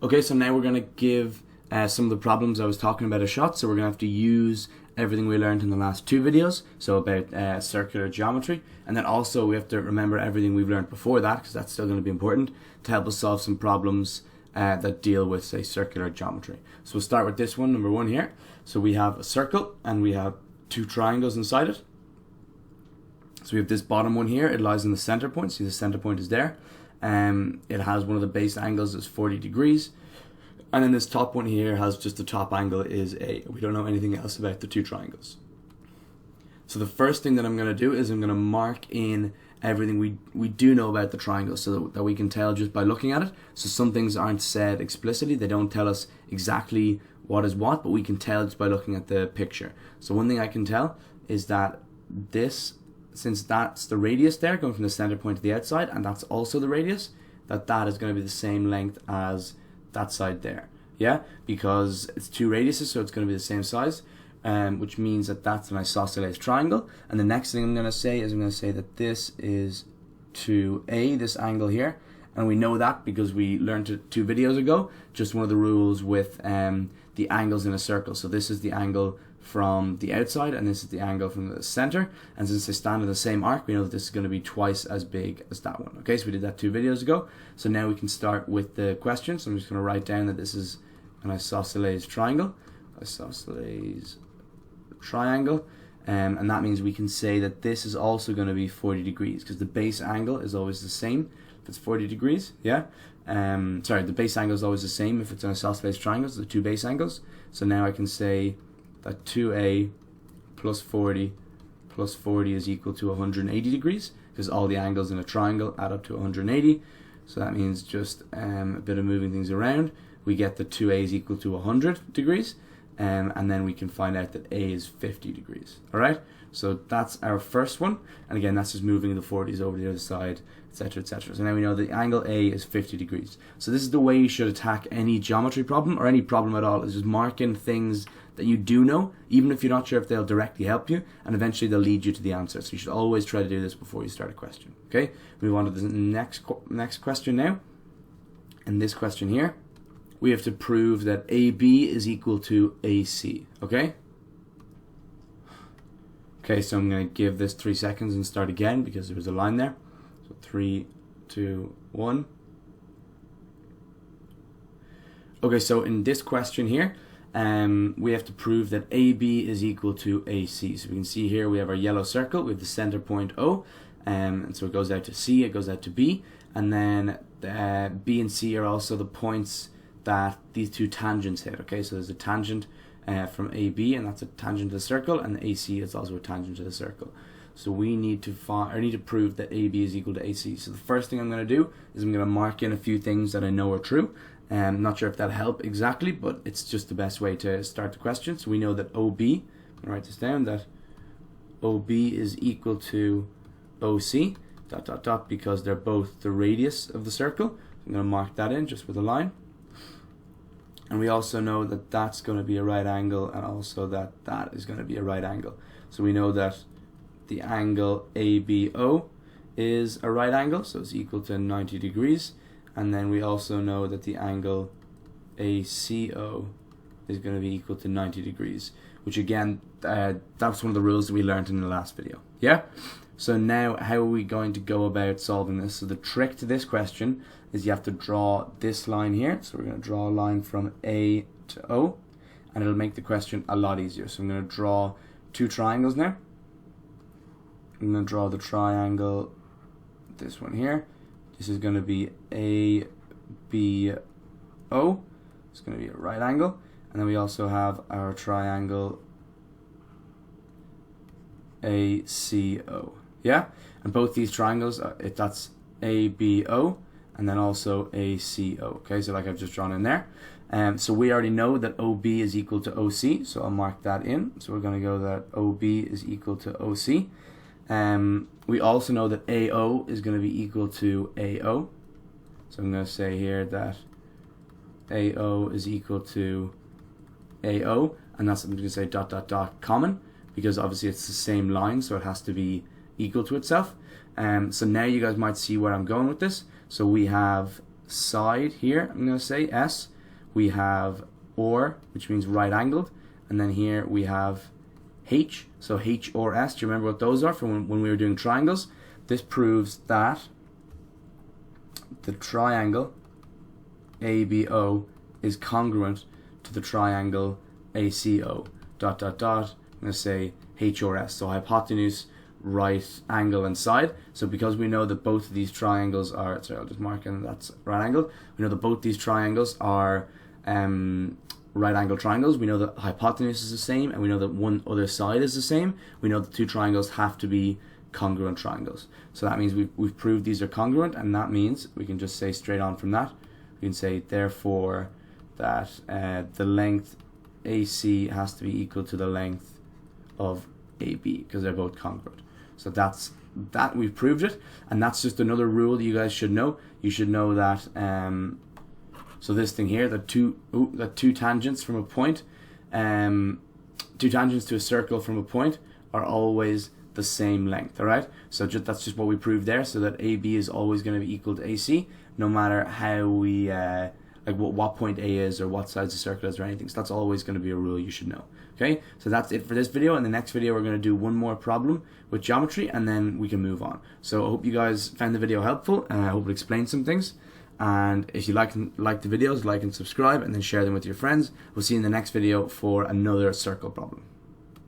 Okay, so now we're going to give some of the problems I was talking about a shot. So we're going to have to use everything we learned in the last two videos, so about circular geometry, and then also we have to remember everything we've learned before that, because that's still going to be important to help us solve some problems that deal with, say, circular geometry. So we'll start with this one, number one here. So we have a circle and we have two triangles inside it. So we have this bottom one here, it lies in the center point. See, the center point is there. It has one of the base angles is 40 degrees. And then this top one here has just the top angle is A. We don't know anything else about the two triangles. So the first thing that I'm going to do is I'm going to mark in everything we do know about the triangle, so that we can tell just by looking at it. So some things aren't said explicitly, they don't tell us exactly what is what, but we can tell just by looking at the picture. So one thing I can tell is that this, since that's the radius there going from the center point to the outside, and that's also the radius, that is going to be the same length as that side there. Yeah, because it's two radiuses, so it's going to be the same size, which means that that's an isosceles triangle. And the next thing I'm going to say is I'm going to say that this is 2A, this angle here, and we know that because we learned it 2 videos ago, just one of the rules with the angles in a circle. So this is the angle from the outside and this is the angle from the center, and since they stand in the same arc, we know that this is going to be twice as big as that one. Okay, so we did that 2 videos ago. So now we can start with the question. So I'm just going to write down that this is an isosceles triangle, isosceles triangle, and that means we can say that this is also going to be 40 degrees because the base angle is always the same if it's 40 degrees. Yeah, sorry, the base angle is always the same if it's an isosceles triangle, so the two base angles. So now I can say that 2A plus 40 is equal to 180 degrees, because all the angles in a triangle add up to 180. So that means just a bit of moving things around, we get that 2A is equal to 100 degrees, and then we can find out that A is 50 degrees. Alright, so that's our first one, and again that's just moving the 40s over the other side, etc, etc. So now we know the angle A is 50 degrees. So this is the way you should attack any geometry problem, or any problem at all, is just mark in things that you do know, even if you're not sure if they'll directly help you, and eventually they'll lead you to the answer. So you should always try to do this before you start a question. Okay, move on to the next question now. In this question here, we have to prove that AB is equal to AC. Okay? Okay, so I'm going to give this 3 seconds and start again because there was a line there. So 3, 2, 1. Okay, so in this question here, we have to prove that AB is equal to AC. So we can see here we have our yellow circle with the center point O, and so it goes out to C, it goes out to B, and then B and C are also the points that these two tangents hit. Okay, so there's a tangent from AB, and that's a tangent to the circle, and AC is also a tangent to the circle. So we need to prove that AB is equal to AC. So the first thing I'm going to do is I'm going to mark in a few things that I know are true. I'm not sure if that'll help exactly, but it's just the best way to start the question. So we know that OB, I'm going to write this down, that OB is equal to OC, dot, dot, dot, because they're both the radius of the circle. I'm going to mark that in just with a line. And we also know that that's going to be a right angle, and also that that is going to be a right angle. So we know that the angle ABO is a right angle, so it's equal to 90 degrees. And then we also know that the angle ACO is going to be equal to 90 degrees, which again, that's one of the rules that we learned in the last video. Yeah? So now, how are we going to go about solving this? So the trick to this question is you have to draw this line here. So we're going to draw a line from A to O, and it'll make the question a lot easier. So I'm going to draw two triangles now. I'm going to draw the triangle, this one here. This is going to be ABO. It's going to be a right angle. And then we also have our triangle ACO. Yeah? And both these triangles, that's ABO and then also ACO. Okay, so like I've just drawn in there. So we already know that OB is equal to OC, so I'll mark that in. So we're going to go that OB is equal to OC. We also know that AO is going to be equal to AO. So I'm going to say here that AO is equal to AO, and that's I'm going to say dot dot dot common, because obviously it's the same line, so it has to be equal to itself. So now you guys might see where I'm going with this. So we have side here, I'm going to say S, we have OR, which means right angled, and then here we have H, so H or S. Do you remember what those are from when we were doing triangles? This proves that the triangle ABO is congruent to the triangle ACO, dot dot dot, I'm going to say H or S, so hypotenuse, right angle, and side. So because we know that both of these triangles are, sorry, I'll just mark in that's right angle, we know that both these triangles are right angle triangles. We know that hypotenuse is the same, and we know that one other side is the same. We know the two triangles have to be congruent triangles. So that means we've proved these are congruent, and that means we can just say straight on from that, we can say therefore that the length AC has to be equal to the length of AB, because they're both congruent. So that's that, we've proved it, and that's just another rule that you guys should know. You should know that so this thing here, the two tangents from a point, two tangents to a circle from a point are always the same length, alright? So that's just what we proved there, so that AB is always going to be equal to AC, no matter how we, like what point A is, or what size the circle is, or anything. So that's always going to be a rule you should know. Okay, so that's it for this video. In the next video, we're going to do one more problem with geometry, and then we can move on. So I hope you guys found the video helpful, and I hope it explained some things. And if you like the videos, like and subscribe, and then share them with your friends. We'll see you in the next video for another circle problem.